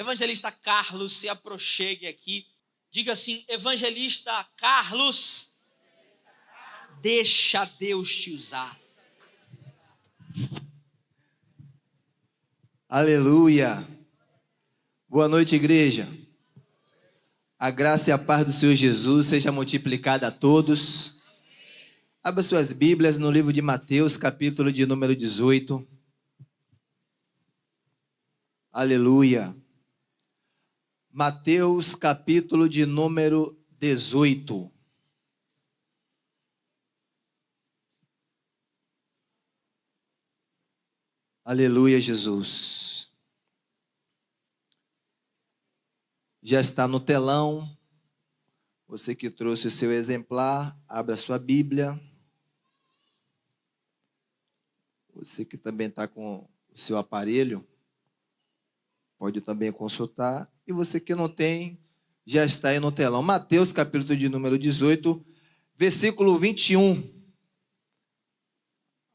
Evangelista Carlos, se aproxime aqui. Diga assim: Evangelista Carlos, deixa Deus te usar. Aleluia. Boa noite, igreja. A graça e a paz do Senhor Jesus seja multiplicada a todos. Abra suas Bíblias no livro de Mateus, capítulo de número 18. Aleluia. Mateus, capítulo de número 18. Aleluia, Jesus. Já está no telão. Você que trouxe o seu exemplar, abra sua Bíblia. Você que também está com o seu aparelho, pode também consultar. E você que não tem, já está aí no telão. Mateus, capítulo de número 18, versículo 21.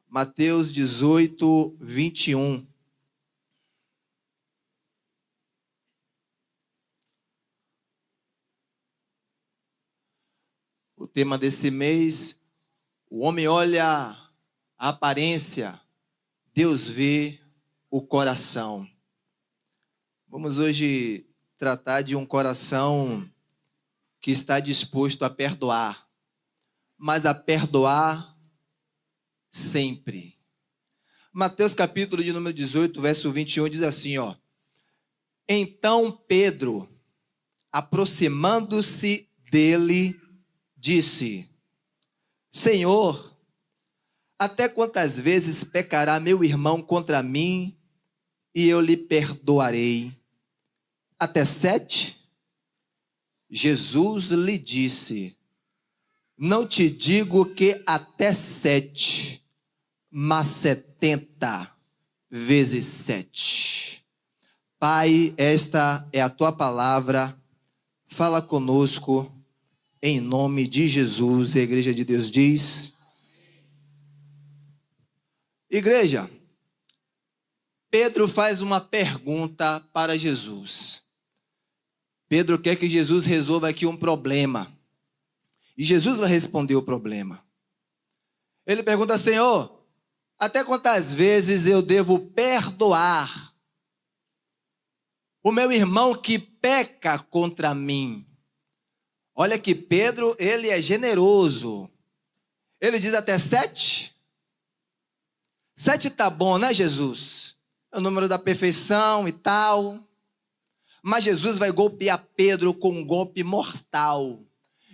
Mateus 18, 21. O tema desse mês: o homem olha a aparência, Deus vê o coração. Vamos hoje tratar de um coração que está disposto a perdoar, mas a perdoar sempre. Mateus capítulo de número 18, verso 21 diz assim, ó: Então Pedro, aproximando-se dele, disse: Senhor, até quantas vezes pecará meu irmão contra mim e eu lhe perdoarei? Até 7? Jesus lhe disse: Não te digo que até 7, mas 70 vezes 7. Pai, esta é a tua palavra. Fala conosco em nome de Jesus. E a igreja de Deus diz: Igreja, Pedro faz uma pergunta para Jesus. Pedro quer que Jesus resolva aqui um problema. E Jesus vai responder o problema. Ele pergunta: Senhor, até quantas vezes eu devo perdoar o meu irmão que peca contra mim? Olha que Pedro, ele é generoso. Ele diz até 7. 7 tá bom, né, Jesus? É o número da perfeição e tal. Mas Jesus vai golpear Pedro com um golpe mortal.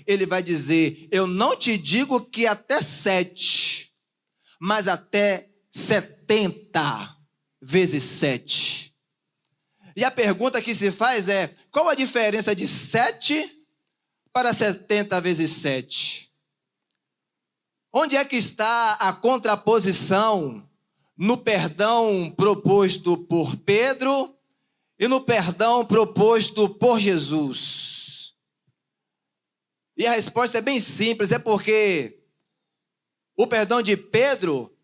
Ele vai dizer: eu não te digo que até 7, mas até 70 vezes 7. E a pergunta que se faz é: qual a diferença de 7 para 70 vezes 7? Onde é que está a contraposição no perdão proposto por Pedro e no perdão proposto por Jesus? E a resposta é bem simples: é porque o perdão de Pedro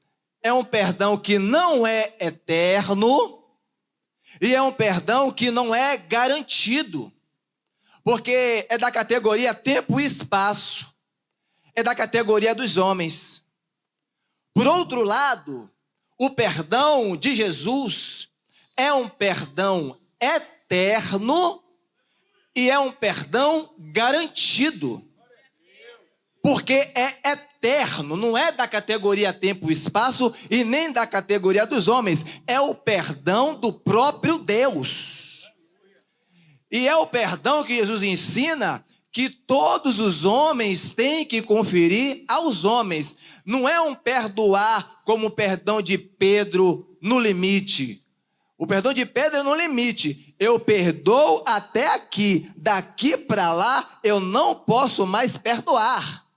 é um perdão que não é eterno e é um perdão que não é garantido, porque é da categoria tempo e espaço, é da categoria dos homens. Por outro lado, o perdão de Jesus é um perdão eterno e é um perdão garantido, porque é eterno, não é da categoria tempo e espaço e nem da categoria dos homens, é o perdão do próprio Deus. E é o perdão que Jesus ensina que todos os homens têm que conferir aos homens. Não é um perdoar como o perdão de Pedro no limite. O perdão de Pedro é no limite. Eu perdoo até aqui. Daqui para lá eu não posso mais perdoar.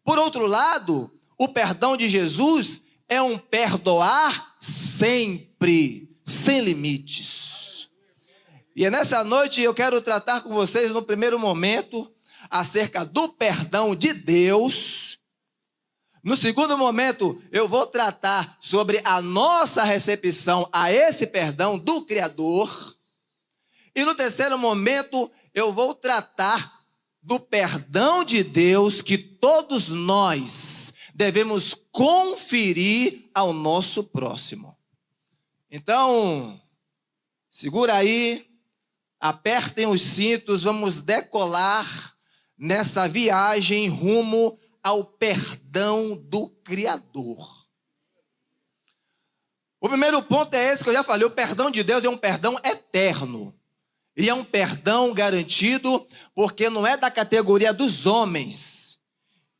Por outro lado, o perdão de Jesus é um perdoar sempre, sem limites. E é nessa noite eu quero tratar com vocês no primeiro momento acerca do perdão de Deus. No segundo momento, eu vou tratar sobre a nossa recepção a esse perdão do Criador. E no terceiro momento, eu vou tratar do perdão de Deus que todos nós devemos conferir ao nosso próximo. Então, segura aí, apertem os cintos, vamos decolar nessa viagem rumo ao perdão do Criador. O primeiro ponto é esse que eu já falei, o perdão de Deus é um perdão eterno. E é um perdão garantido porque não é da categoria dos homens.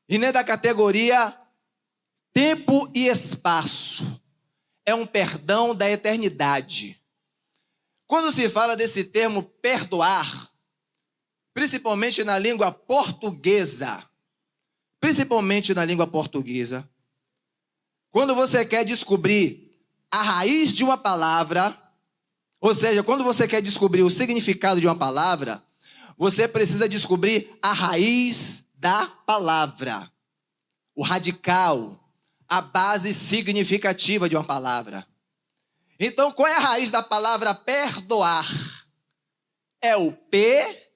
E nem da categoria tempo e espaço. É um perdão da eternidade. Quando se fala desse termo perdoar, principalmente na língua portuguesa, quando você quer descobrir a raiz de uma palavra, ou seja, quando você quer descobrir o significado de uma palavra, você precisa descobrir a raiz da palavra, o radical, a base significativa de uma palavra. Então, qual é a raiz da palavra perdoar? É o P,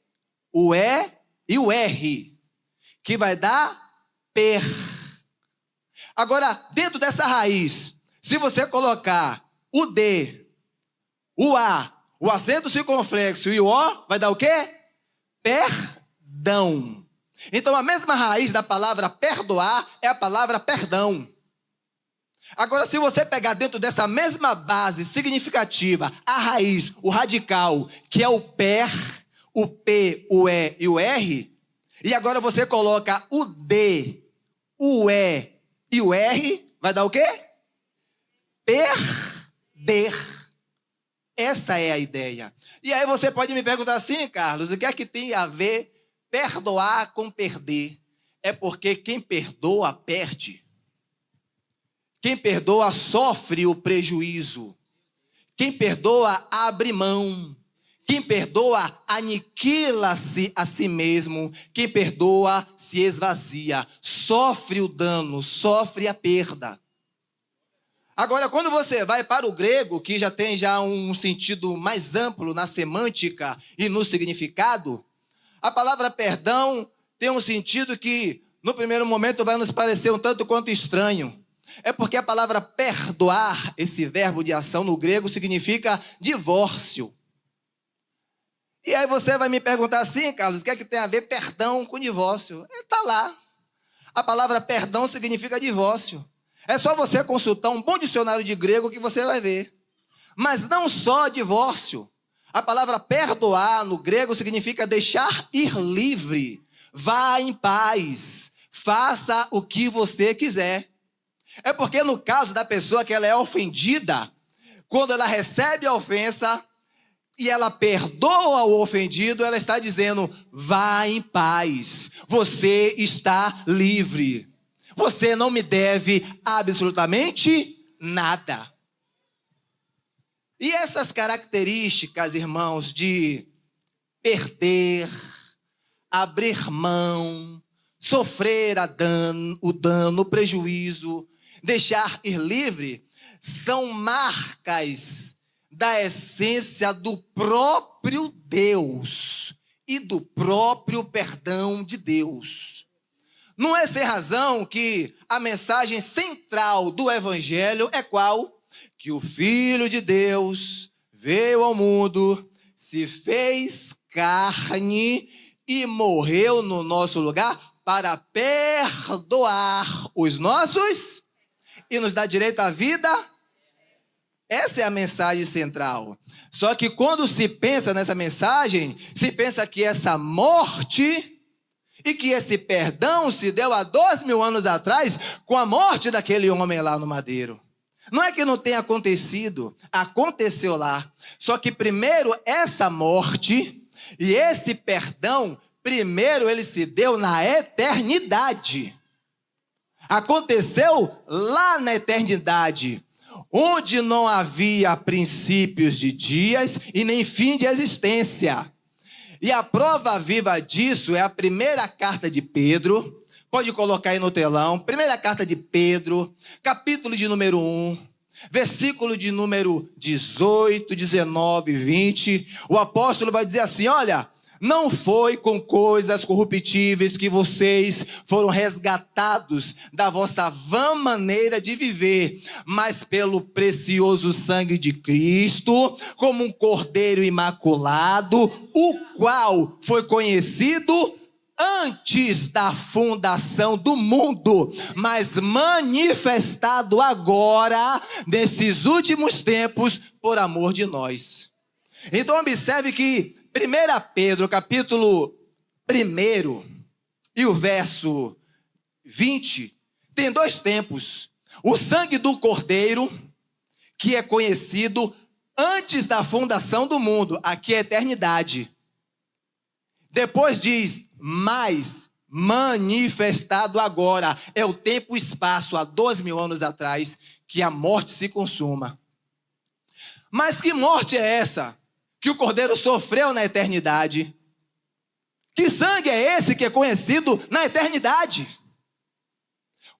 o E e o R, que vai dar per. Agora, dentro dessa raiz, se você colocar o D, o A, o acento circunflexo e o O, vai dar o quê? Perdão. Então, a mesma raiz da palavra perdoar é a palavra perdão. Agora, se você pegar dentro dessa mesma base significativa, a raiz, o radical, que é o per, o P, o E e o R, e agora você coloca o D, o E e o R, vai dar o quê? Perder. Essa é a ideia. E aí você pode me perguntar assim, Carlos, o que é que tem a ver perdoar com perder? É porque quem perdoa, perde. Quem perdoa, sofre o prejuízo. Quem perdoa, abre mão. Quem perdoa, aniquila-se a si mesmo. Quem perdoa, se esvazia. Sofre o dano, sofre a perda. Agora, quando você vai para o grego, que já tem um sentido mais amplo na semântica e no significado, a palavra perdão tem um sentido que, no primeiro momento, vai nos parecer um tanto quanto estranho. É porque a palavra perdoar, esse verbo de ação no grego, significa divórcio. E aí você vai me perguntar assim, Carlos, o que é que tem a ver perdão com divórcio? Está lá. A palavra perdão significa divórcio. É só você consultar um bom dicionário de grego que você vai ver. Mas não só divórcio. A palavra perdoar no grego significa deixar ir livre. Vá em paz. Faça o que você quiser. É porque no caso da pessoa que ela é ofendida, quando ela recebe a ofensa e ela perdoa o ofendido, ela está dizendo, vá em paz. Você está livre. Você não me deve absolutamente nada. E essas características, irmãos, de perder, abrir mão, sofrer o dano, o prejuízo, deixar ir livre, são marcas da essência do próprio Deus e do próprio perdão de Deus. Não é sem razão que a mensagem central do Evangelho é qual? Que o Filho de Deus veio ao mundo, se fez carne e morreu no nosso lugar para perdoar os nossos e nos dar direito à vida. Essa é a mensagem central. Só que quando se pensa nessa mensagem, se pensa que essa morte e que esse perdão se deu há 2000 anos atrás com a morte daquele homem lá no madeiro. Não é que não tenha acontecido, aconteceu lá. Só que primeiro essa morte e esse perdão, primeiro ele se deu na eternidade. Aconteceu lá na eternidade, onde não havia princípios de dias e nem fim de existência. E a prova viva disso é a primeira carta de Pedro. Pode colocar aí no telão. Primeira carta de Pedro, capítulo de número 1. versículo de número 18, 19, 20, o apóstolo vai dizer assim: olha, não foi com coisas corruptíveis que vocês foram resgatados da vossa vã maneira de viver, mas pelo precioso sangue de Cristo, como um cordeiro imaculado, o qual foi conhecido antes da fundação do mundo, mas manifestado agora, nesses últimos tempos, por amor de nós. Então observe que 1 Pedro, capítulo 1, e o verso 20, tem dois tempos. O sangue do Cordeiro, que é conhecido antes da fundação do mundo, aqui é eternidade. Depois diz, mas manifestado agora, é o tempo e espaço, há 2.000 anos atrás, que a morte se consuma. Mas que morte é essa que o Cordeiro sofreu na eternidade? Que sangue é esse que é conhecido na eternidade?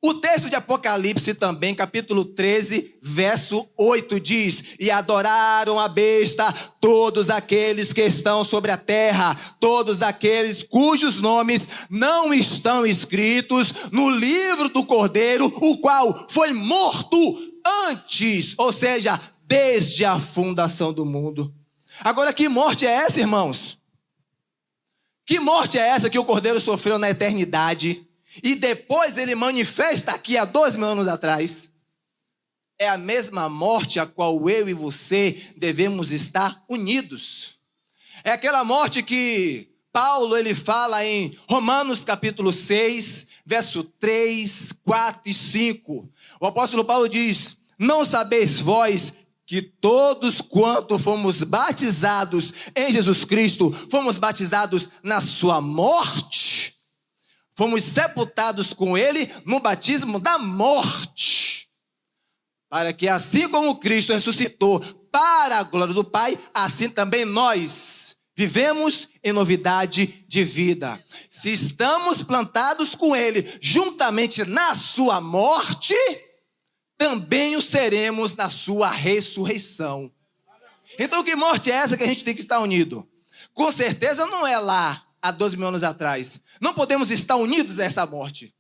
O texto de Apocalipse também, capítulo 13, verso 8 diz: e adoraram a besta todos aqueles que estão sobre a terra, todos aqueles cujos nomes não estão escritos no livro do Cordeiro, o qual foi morto antes, ou seja, desde a fundação do mundo. Agora, que morte é essa, irmãos? Que morte é essa que o Cordeiro sofreu na eternidade e depois ele manifesta aqui há 2.000 anos atrás? É a mesma morte a qual eu e você devemos estar unidos. É aquela morte que Paulo ele fala em Romanos capítulo 6, verso 3, 4 e 5. O apóstolo Paulo diz: não sabeis vós que todos quanto fomos batizados em Jesus Cristo, fomos batizados na sua morte, fomos sepultados com ele no batismo da morte, para que assim como Cristo ressuscitou para a glória do Pai, assim também nós vivemos em novidade de vida. Se estamos plantados com ele juntamente na sua morte, também o seremos na sua ressurreição. Então que morte é essa que a gente tem que estar unido? Com certeza não é lá há 2.000 anos atrás. Não podemos estar unidos a essa morte.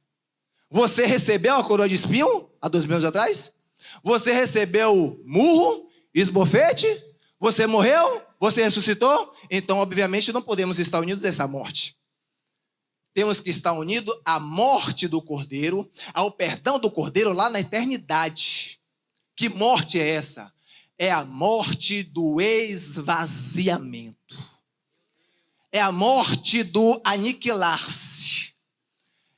Você recebeu a coroa de espinho há 2.000 anos atrás? Você recebeu murro, esbofete? Você morreu? Você ressuscitou? Então obviamente não podemos estar unidos a essa morte. Temos que estar unidos à morte do Cordeiro, ao perdão do Cordeiro lá na eternidade. Que morte é essa? É a morte do esvaziamento. É a morte do aniquilar-se.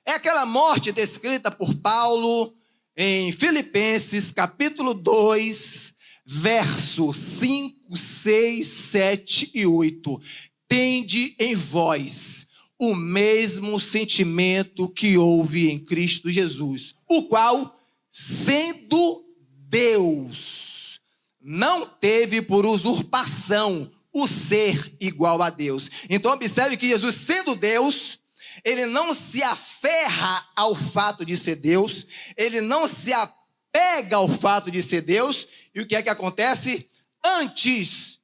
É aquela morte descrita por Paulo em Filipenses, capítulo 2, versos 5, 6, 7 e 8. Tende em vós o mesmo sentimento que houve em Cristo Jesus, o qual, sendo Deus, não teve por usurpação o ser igual a Deus. Então observe que Jesus, sendo Deus, ele não se aferra ao fato de ser Deus, ele não se apega ao fato de ser Deus, e o que é que acontece? Antes,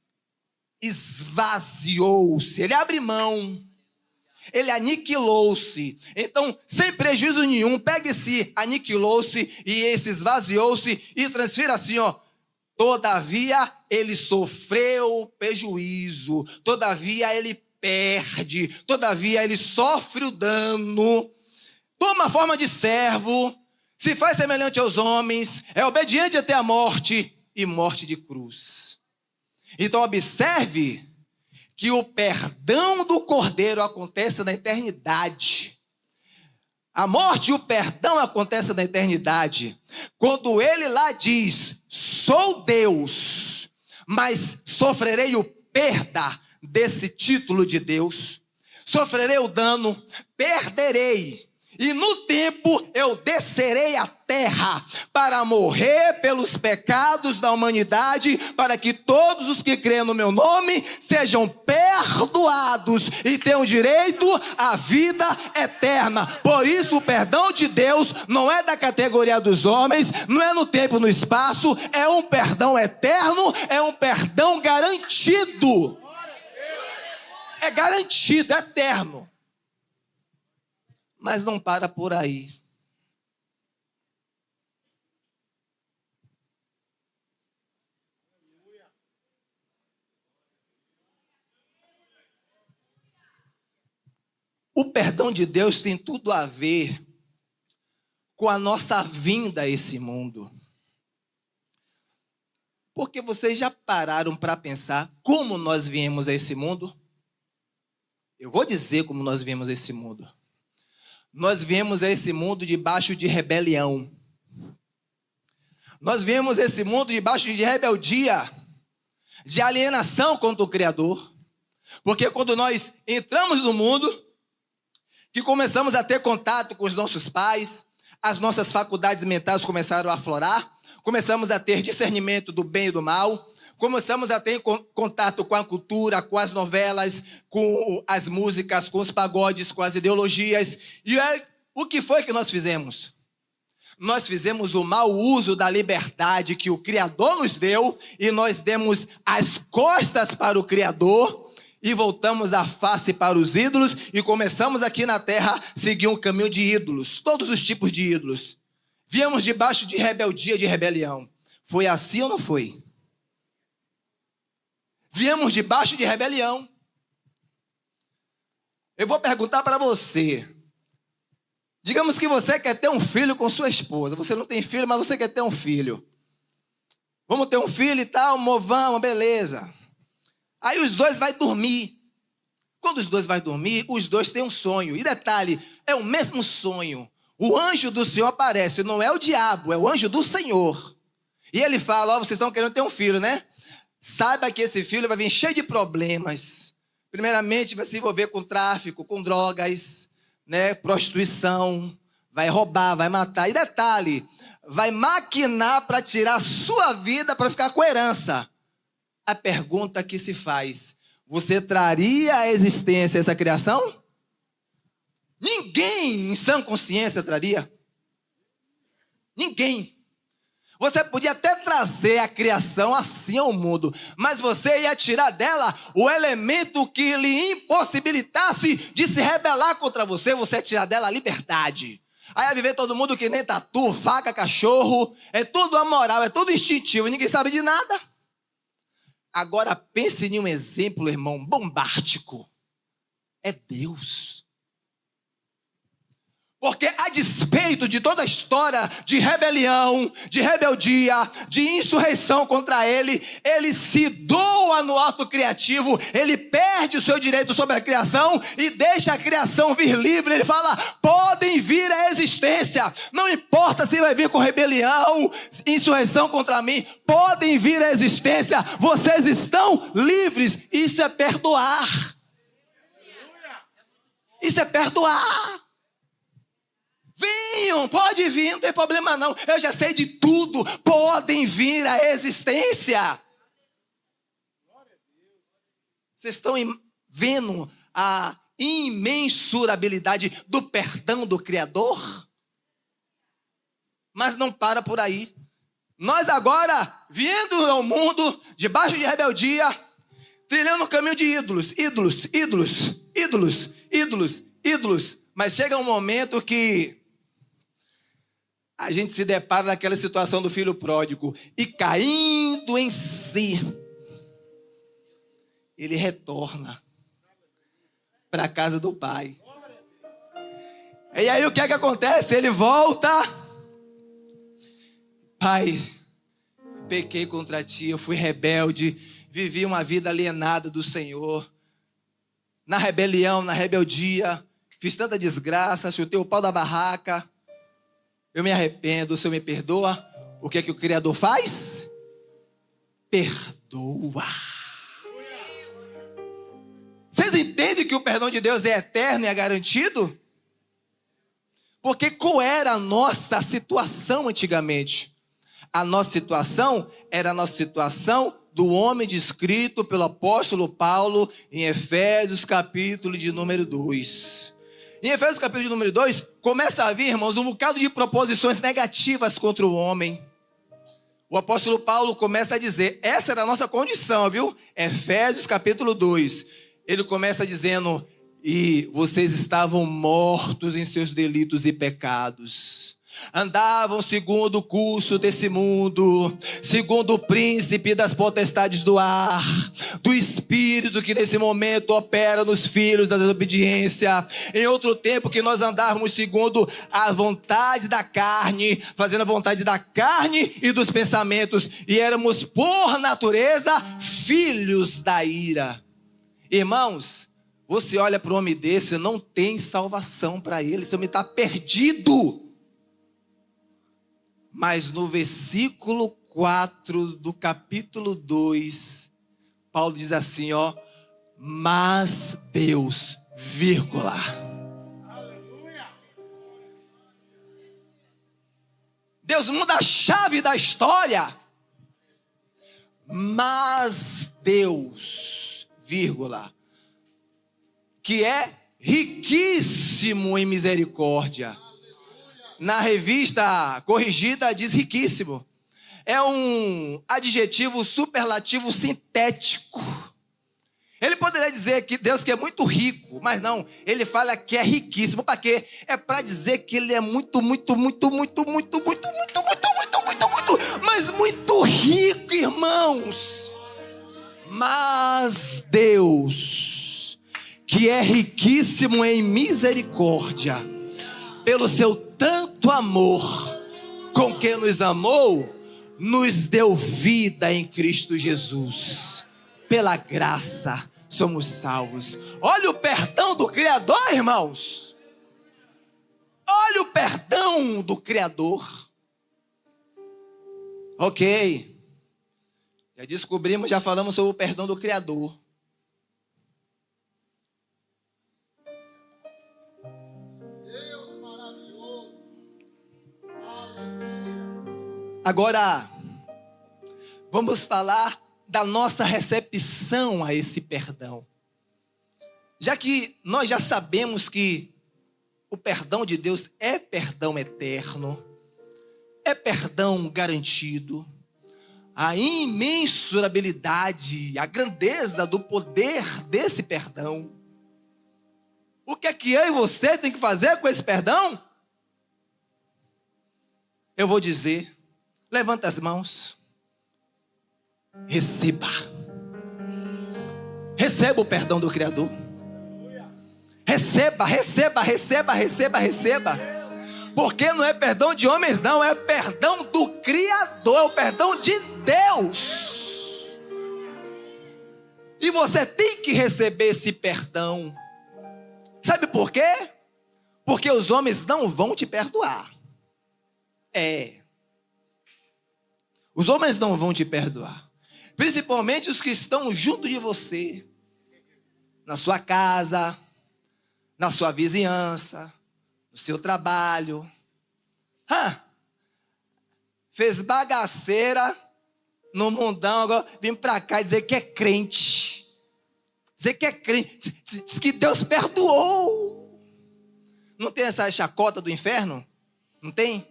esvaziou-se, ele abre mão, ele aniquilou-se. Então, sem prejuízo nenhum, pega esse aniquilou-se e esse esvaziou-se e transfira assim, ó. Todavia, ele sofreu prejuízo. Todavia, ele perde. Todavia, ele sofre o dano. Toma a forma de servo. Se faz semelhante aos homens. É obediente até a morte e morte de cruz. Então, observe que o perdão do Cordeiro acontece na eternidade. A morte e o perdão acontecem na eternidade. Quando ele lá diz, sou Deus, mas sofrerei o perda desse título de Deus, sofrerei o dano, perderei. E no tempo eu descerei à terra para morrer pelos pecados da humanidade, para que todos os que creem no meu nome sejam perdoados perdoados e têm o direito à vida eterna. Por isso o perdão de Deus não é da categoria dos homens, não é no tempo e no espaço, é um perdão eterno, é um perdão garantido. É garantido, é eterno. Mas não para por aí. O perdão de Deus tem tudo a ver com a nossa vinda a esse mundo. Porque vocês já pararam para pensar como nós viemos a esse mundo? Eu vou dizer como nós viemos a esse mundo. Nós viemos a esse mundo debaixo de rebelião. Nós viemos a esse mundo debaixo de rebeldia, de alienação contra o Criador. Porque quando nós entramos no mundo, que começamos a ter contato com os nossos pais, as nossas faculdades mentais começaram a aflorar, começamos a ter discernimento do bem e do mal, começamos a ter contato com a cultura, com as novelas, com as músicas, com os pagodes, com as ideologias. E o que foi que nós fizemos? Nós fizemos o mau uso da liberdade que o Criador nos deu e nós demos as costas para o Criador e voltamos a face para os ídolos e começamos aqui na terra a seguir um caminho de ídolos, todos os tipos de ídolos. Viemos debaixo de rebeldia, de rebelião. Foi assim ou não foi? Viemos debaixo de rebelião. Eu vou perguntar para você. Digamos que você quer ter um filho com sua esposa. Você não tem filho, mas você quer ter um filho. Vamos ter um filho e tal, vamos, beleza. Aí os dois vão dormir. Quando os dois vão dormir, os dois têm um sonho. E detalhe, é o mesmo sonho. O anjo do Senhor aparece, não é o diabo, é o anjo do Senhor. E ele fala, vocês estão querendo ter um filho, né? Saiba que esse filho vai vir cheio de problemas. Primeiramente, vai se envolver com tráfico, com drogas, né? Prostituição, vai roubar, vai matar. E detalhe, vai maquinar para tirar a sua vida para ficar com herança. A pergunta que se faz, você traria à existência essa criação? Ninguém em sã consciência traria. Ninguém. Você podia até trazer a criação assim ao mundo, mas você ia tirar dela o elemento que lhe impossibilitasse de se rebelar contra você. Você ia tirar dela a liberdade. Aí ia viver todo mundo que nem tatu, faca, cachorro. É tudo amoral, é tudo instintivo, ninguém sabe de nada. Agora pense em um exemplo, irmão, bombástico. É Deus. Porque a despeito de toda a história de rebelião, de rebeldia, de insurreição contra ele, ele se doa no ato criativo, ele perde o seu direito sobre a criação e deixa a criação vir livre. Ele fala, podem vir à existência, não importa se vai vir com rebelião, insurreição contra mim, podem vir à existência, vocês estão livres. Isso é perdoar. Isso é perdoar. Venham, pode vir, não tem problema não. Eu já sei de tudo. Podem vir à existência. Vocês estão vendo a imensurabilidade do perdão do Criador? Mas não para por aí. Nós agora, vindo ao mundo, debaixo de rebeldia, trilhando o caminho de ídolos. Ídolos, ídolos, ídolos, ídolos, ídolos. Mas chega um momento que a gente se depara naquela situação do filho pródigo e caindo em si, ele retorna para a casa do pai. E aí o que é que acontece? Ele volta. Pai, pequei contra ti, eu fui rebelde, vivi uma vida alienada do Senhor. Na rebelião, na rebeldia, fiz tanta desgraça, chutei o pau da barraca. Eu me arrependo, o Senhor me perdoa. O que é que o Criador faz? Perdoa. Vocês entendem que o perdão de Deus é eterno e é garantido? Porque qual era a nossa situação antigamente? A nossa situação era a nossa situação do homem descrito pelo apóstolo Paulo em Efésios, capítulo de número 2. Em Efésios, capítulo de número 2, começa a vir, irmãos, um bocado de proposições negativas contra o homem. O apóstolo Paulo começa a dizer, essa era a nossa condição, viu? Efésios, capítulo 2. Ele começa dizendo, e vocês estavam mortos em seus delitos e pecados. Andavam segundo o curso desse mundo, segundo o príncipe das potestades do ar, do espírito que nesse momento opera nos filhos da desobediência. Em outro tempo que nós andávamos segundo a vontade da carne, fazendo a vontade da carne e dos pensamentos, e éramos por natureza filhos da ira. Irmãos, você olha para um homem desse, não tem salvação para ele, esse homem está perdido. Mas no versículo 4 do capítulo 2, Paulo diz assim, ó, mas Deus, vírgula. Aleluia. Deus muda a chave da história. Mas Deus, vírgula, que é riquíssimo em misericórdia. Na revista corrigida diz riquíssimo. É um adjetivo superlativo sintético. Ele poderia dizer que Deus que é muito rico, mas não, ele fala que é riquíssimo. Para quê? É para dizer que ele é muito, mas muito rico, irmãos. Mas Deus, que é riquíssimo em misericórdia, pelo seu tanto amor com que nos amou, nos deu vida em Cristo Jesus. Pela graça somos salvos. Olha o perdão do Criador, irmãos. Olha o perdão do Criador. Ok. Já descobrimos, já falamos sobre o perdão do Criador. Agora, vamos falar da nossa recepção a esse perdão. Já que nós já sabemos que o perdão de Deus é perdão eterno, é perdão garantido, a imensurabilidade, a grandeza do poder desse perdão. O que é que eu e você tem que fazer com esse perdão? Eu vou dizer, levanta as mãos. Receba. Receba o perdão do Criador. Receba. Porque não é perdão de homens, não. É perdão do Criador. É o perdão de Deus. E você tem que receber esse perdão. Sabe por quê? Porque os homens não vão te perdoar. Os homens não vão te perdoar. Principalmente os que estão junto de você. Na sua casa, na sua vizinhança, no seu trabalho. Fez bagaceira no mundão, agora vem pra cá dizer que é crente. Dizer que é crente. Diz que Deus perdoou. Não tem essa chacota do inferno? Não tem?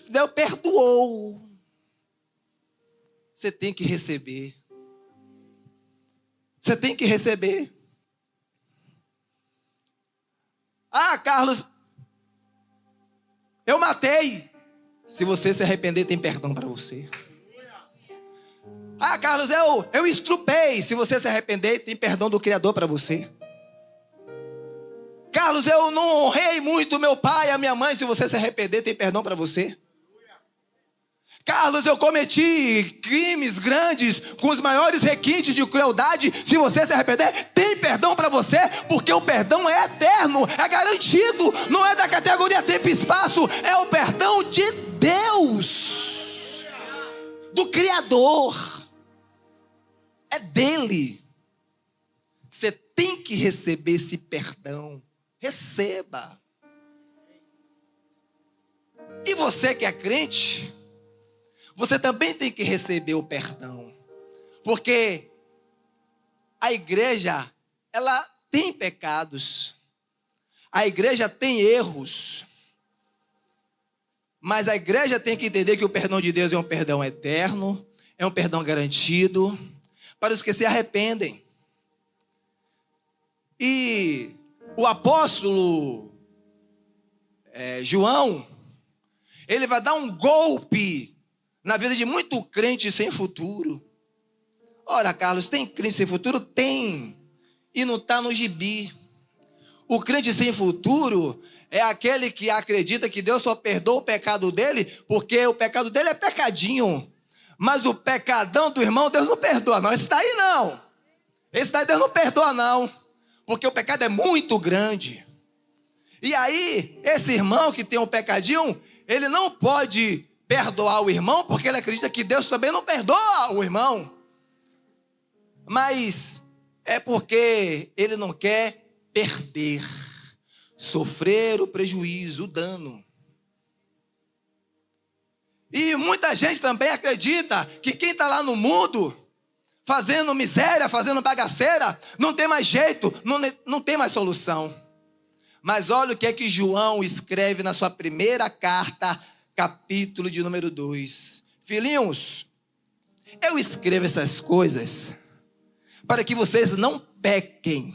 Deus perdoou. Você tem que receber. Você tem que receber. Carlos, eu matei. Se você se arrepender, tem perdão para você. Carlos, eu estrupei. Se você se arrepender, tem perdão do Criador para você. Carlos, eu não honrei muito meu pai e a minha mãe. Se você se arrepender, tem perdão para você. Carlos, eu cometi crimes grandes com os maiores requintes de crueldade. Se você se arrepender, tem perdão para você, porque o perdão é eterno, é garantido, não é da categoria tempo e espaço, é o perdão de Deus, do Criador, é dele. Você tem que receber esse perdão. Receba. E você que é crente, você também tem que receber o perdão. Porque a igreja, ela tem pecados. A igreja tem erros. Mas a igreja tem que entender que o perdão de Deus é um perdão eterno, é um perdão garantido, para os que se arrependem. E o apóstolo João, ele vai dar um golpe na vida de muito crente sem futuro. Ora, Carlos, tem crente sem futuro? Tem. E não está no gibi. O crente sem futuro é aquele que acredita que Deus só perdoa o pecado dele, porque o pecado dele é pecadinho. Mas o pecadão do irmão, Deus não perdoa, não. Esse daí não. Esse daí Deus não perdoa, não. Porque o pecado é muito grande. E aí, esse irmão que tem um pecadinho, ele não pode perdoar o irmão, porque ele acredita que Deus também não perdoa o irmão. Mas é porque ele não quer perder, sofrer o prejuízo, o dano. E muita gente também acredita que quem está lá no mundo, fazendo miséria, fazendo bagaceira, não tem mais jeito, não tem mais solução. Mas olha o que é que João escreve na sua primeira carta, capítulo de número 2. Filhinhos, eu escrevo essas coisas para que vocês não pequem.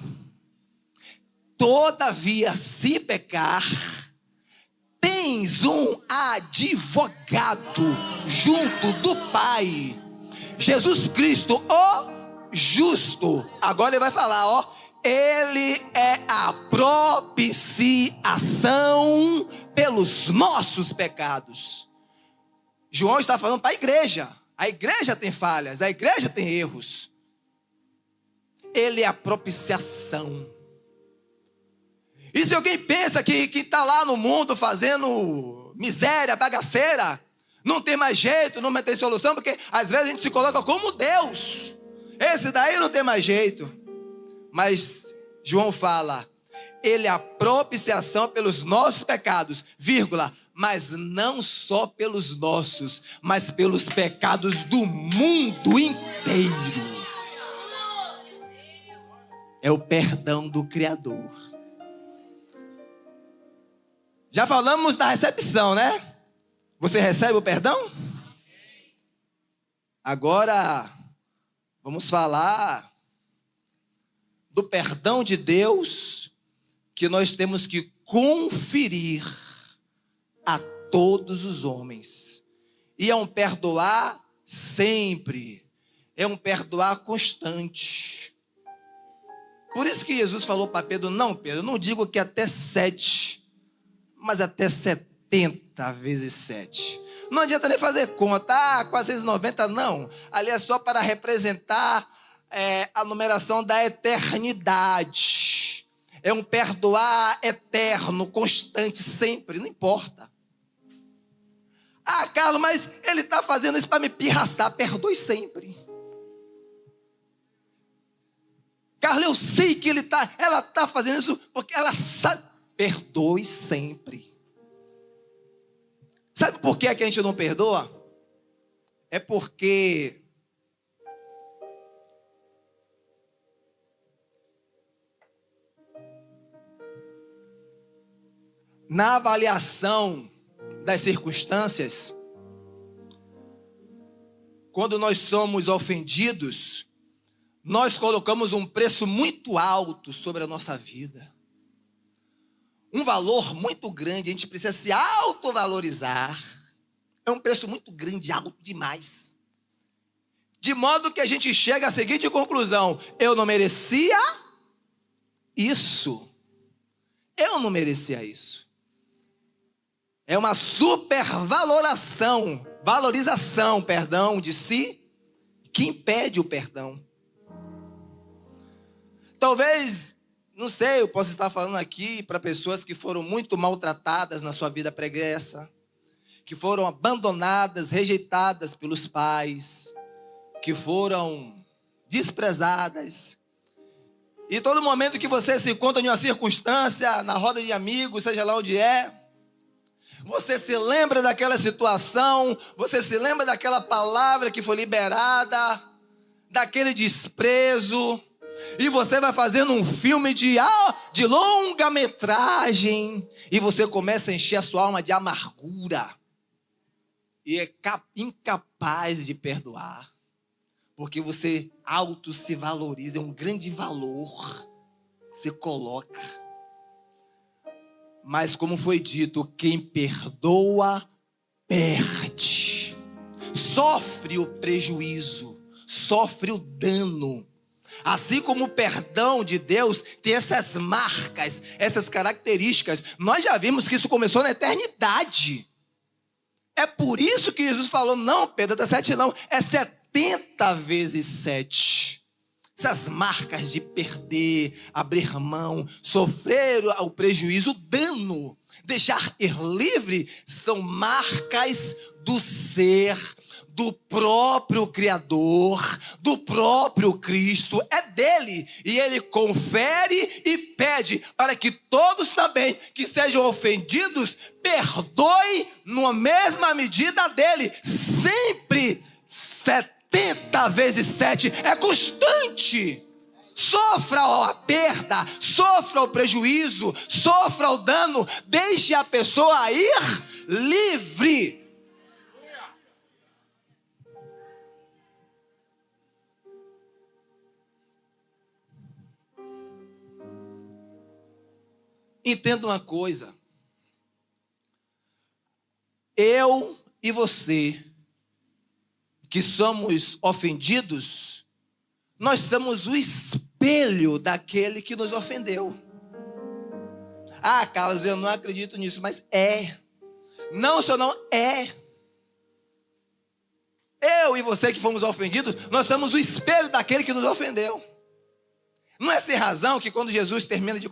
Todavia, se pecar, tens um advogado junto do Pai, Jesus Cristo, o justo. Agora ele vai falar, ó, ele é a propiciação pelos nossos pecados. João está falando para a igreja. A igreja tem falhas, a igreja tem erros. Ele é a propiciação. E se alguém pensa que está lá no mundo fazendo miséria, bagaceira, não tem mais jeito, não tem solução, porque às vezes a gente se coloca como Deus. Esse daí não tem mais jeito. Mas João fala, ele é a propiciação pelos nossos pecados, vírgula, mas não só pelos nossos, mas pelos pecados do mundo inteiro. É o perdão do Criador. Já falamos da recepção, né? Você recebe o perdão? Agora, vamos falar do perdão de Deus que nós temos que conferir a todos os homens. E é um perdoar sempre. É um perdoar constante. Por isso que Jesus falou para Pedro, não, Pedro, não digo que até 7, mas até 70 vezes 7. Não adianta nem fazer conta, 490, não. Ali é só para representar a numeração da eternidade. É um perdoar eterno, constante, sempre, não importa. Ah, Carlos, mas ele está fazendo isso para me pirraçar. Perdoe sempre. Carlos, eu sei que ela está fazendo isso porque ela sabe. Perdoe sempre. Sabe por que a gente não perdoa? É porque na avaliação das circunstâncias, quando nós somos ofendidos, nós colocamos um preço muito alto sobre a nossa vida. Um valor muito grande, a gente precisa se autovalorizar. É um preço muito grande, alto demais. De modo que a gente chega à seguinte conclusão: eu não merecia isso. Eu não merecia isso. É uma supervalorização, valorização de si, que impede o perdão. Talvez, não sei, eu posso estar falando aqui para pessoas que foram muito maltratadas na sua vida pregressa, que foram abandonadas, rejeitadas pelos pais, que foram desprezadas. E todo momento que você se encontra em uma circunstância, na roda de amigos, seja lá onde é, você se lembra daquela situação, você se lembra daquela palavra que foi liberada, daquele desprezo, e você vai fazendo um filme de longa-metragem, e você começa a encher a sua alma de amargura, e é incapaz de perdoar, porque você se valoriza, é um grande valor, você coloca. Mas como foi dito, quem perdoa, perde, sofre o prejuízo, sofre o dano. Assim como o perdão de Deus tem essas marcas, essas características, nós já vimos que isso começou na eternidade. É por isso que Jesus falou, não, Pedro, até 7 não, é 70 vezes 7. Essas marcas de perder, abrir mão, sofrer o prejuízo, o dano, deixar ir livre, são marcas do ser, do próprio Criador, do próprio Cristo, é dele. E ele confere e pede para que todos também que sejam ofendidos, perdoem na mesma medida dele, sempre 70 vezes 7, é constante. Sofra a perda, sofra o prejuízo, sofra o dano, deixe a pessoa ir livre. Entenda uma coisa, eu e você, que somos ofendidos, nós somos o espelho daquele que nos ofendeu. Ah, Carlos, eu não acredito nisso, mas é. Não, senhor, não é. Eu e você que fomos ofendidos, nós somos o espelho daquele que nos ofendeu. Não é sem razão que quando Jesus termina de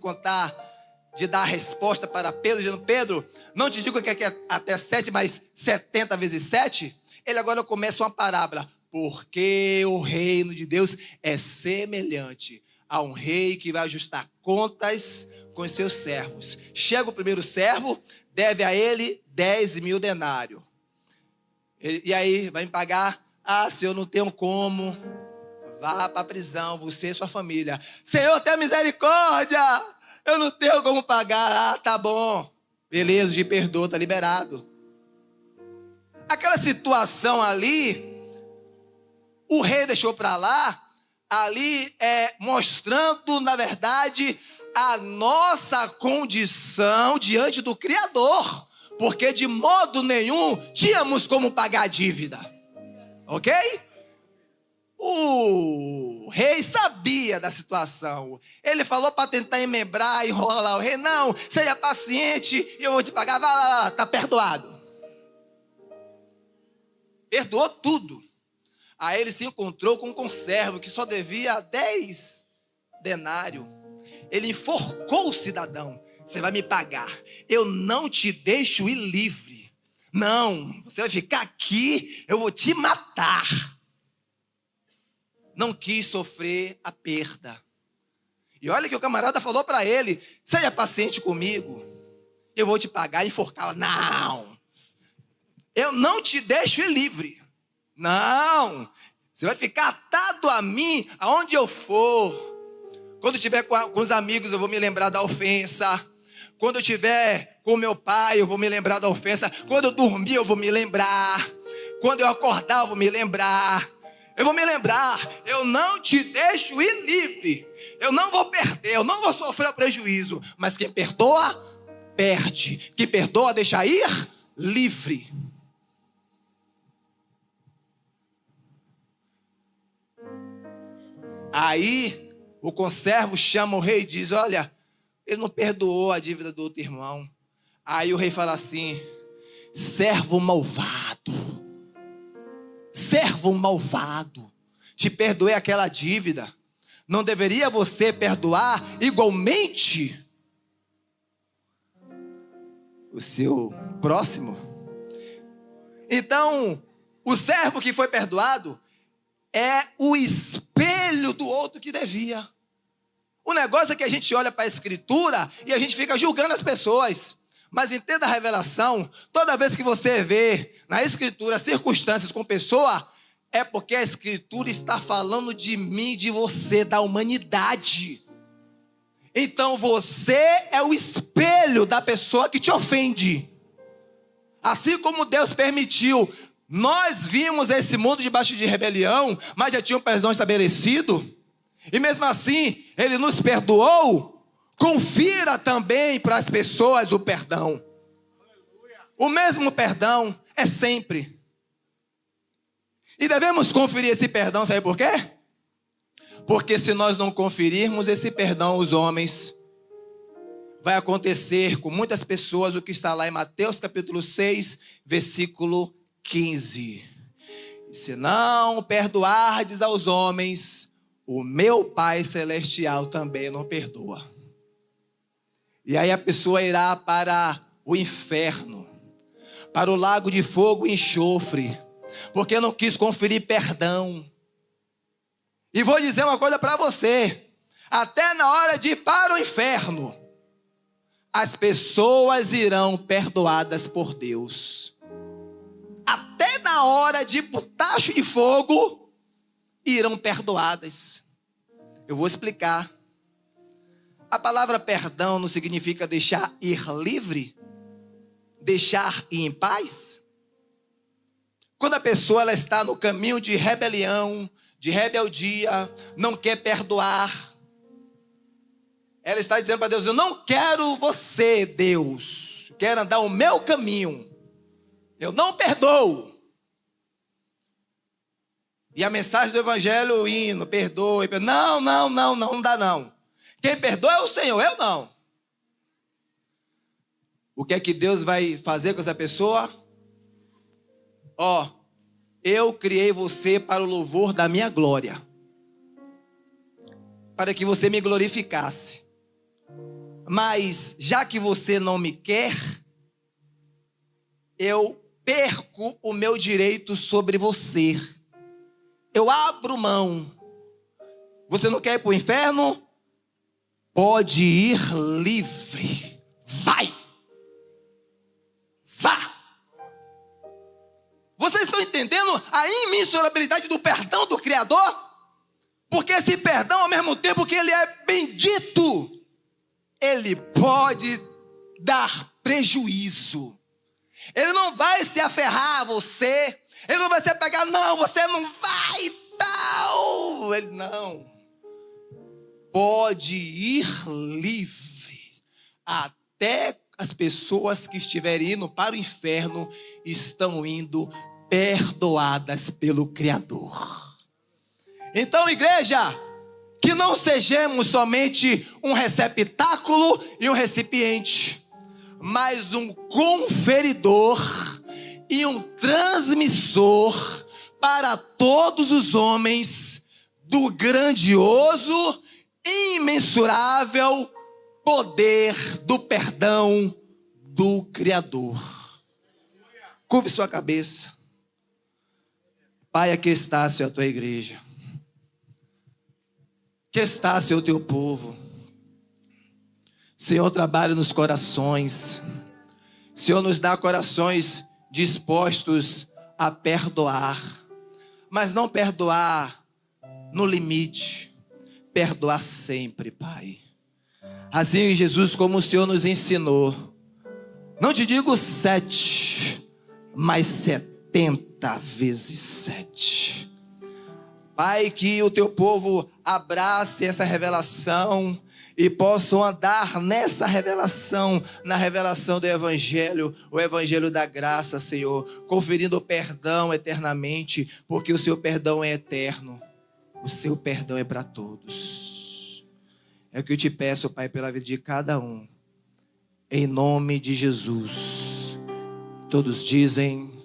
dar a resposta para Pedro, dizendo, Pedro, não te digo que é até 7, mas 70 vezes 7, ele agora começa uma parábola, porque o reino de Deus é semelhante a um rei que vai ajustar contas com os seus servos. Chega o primeiro servo, deve a ele 10.000 denários. E aí, vai me pagar? Ah, senhor, não tenho como. Vá para a prisão, você e sua família. Senhor, tenha misericórdia! Eu não tenho como pagar. Ah, tá bom. Beleza, te perdoa, tá liberado. Aquela situação ali, o rei deixou para lá, ali mostrando, na verdade, a nossa condição diante do Criador. Porque de modo nenhum tínhamos como pagar a dívida. Ok? O rei sabia da situação. Ele falou para tentar enmebrar, enrolar o rei. Não, seja paciente e eu vou te pagar. Vai, tá perdoado. Perdoou tudo. Aí ele se encontrou com um conservo que só devia 10 denários. Ele enforcou o cidadão. Você vai me pagar. Eu não te deixo ir livre. Não, você vai ficar aqui, eu vou te matar. Não quis sofrer a perda. E olha que o camarada falou para ele, seja paciente comigo, eu vou te pagar, enforcá-la. Não, eu não te deixo ir livre. Não, você vai ficar atado a mim aonde eu for. Quando eu estiver com os amigos, eu vou me lembrar da ofensa. Quando eu estiver com meu pai, eu vou me lembrar da ofensa. Quando eu dormir, eu vou me lembrar. Quando eu acordar, eu vou me lembrar. Eu vou me lembrar, eu não te deixo ir livre. Eu não vou perder, eu não vou sofrer prejuízo. Mas quem perdoa, perde. Quem perdoa, deixa ir livre. Aí, o conservo chama o rei e diz, olha, ele não perdoou a dívida do outro irmão. Aí o rei fala assim, servo malvado. Servo malvado, te perdoei aquela dívida. Não deveria você perdoar igualmente o seu próximo? Então, o servo que foi perdoado é o espelho do outro que devia. O negócio é que a gente olha para a Escritura e a gente fica julgando as pessoas. Mas entenda a revelação, toda vez que você vê na Escritura circunstâncias com pessoa é porque a Escritura está falando de mim, de você, da humanidade. Então você é o espelho da pessoa que te ofende. Assim como Deus permitiu, nós vimos esse mundo debaixo de rebelião, mas já tinha um perdão estabelecido. E mesmo assim, Ele nos perdoou. Confira também para as pessoas o perdão. O mesmo perdão é sempre. E devemos conferir esse perdão, sabe por quê? Porque se nós não conferirmos esse perdão aos homens, vai acontecer com muitas pessoas o que está lá em Mateus capítulo 6, versículo 15. Se não perdoardes aos homens, o meu Pai Celestial também não perdoa. E aí a pessoa irá para o inferno, para o lago de fogo e enxofre, porque não quis conferir perdão. E vou dizer uma coisa para você, até na hora de ir para o inferno, as pessoas irão perdoadas por Deus. Até na hora de ir para o tacho de fogo, irão perdoadas. Eu vou explicar. A palavra perdão não significa deixar ir livre, deixar ir em paz. Quando a pessoa ela está no caminho de rebelião, de rebeldia, não quer perdoar, ela está dizendo para Deus: eu não quero você, Deus, quero andar o meu caminho, eu não perdoo. E a mensagem do evangelho indo, perdoe, não dá não. Quem perdoa é o Senhor, eu não. O que é que Deus vai fazer com essa pessoa? Eu criei você para o louvor da minha glória, para que você me glorificasse. Mas já que você não me quer, eu perco o meu direito sobre você. Eu abro mão. Você não quer ir para o inferno? Pode ir livre. Vai. Vá. Vocês estão entendendo a imensurabilidade do perdão do Criador? Porque esse perdão, ao mesmo tempo que ele é bendito, ele pode dar prejuízo. Ele não vai se aferrar a você. Ele não vai se apegar, não, você não vai, não. Ele não. Pode ir livre. Até as pessoas que estiverem indo para o inferno estão indo perdoadas pelo Criador. Então, igreja, que não sejamos somente um receptáculo e um recipiente, mas um conferidor e um transmissor para todos os homens do grandioso, imensurável poder do perdão do Criador. Curve sua cabeça. Pai, aqui está, Senhor, a tua igreja. Aqui está, Senhor, o teu povo. Senhor, trabalha nos corações. Senhor, nos dá corações dispostos a perdoar. Mas não perdoar no limite. Perdoar sempre, Pai. Assim, Jesus, como o Senhor nos ensinou, não te digo 7, mas 70 vezes 7. Pai, que o teu povo abrace essa revelação e possam andar nessa revelação, na revelação do Evangelho, o Evangelho da graça, Senhor, conferindo perdão eternamente, porque o seu perdão é eterno, o seu perdão é para todos. É o que eu te peço, Pai, pela vida de cada um, em nome de Jesus. Todos dizem...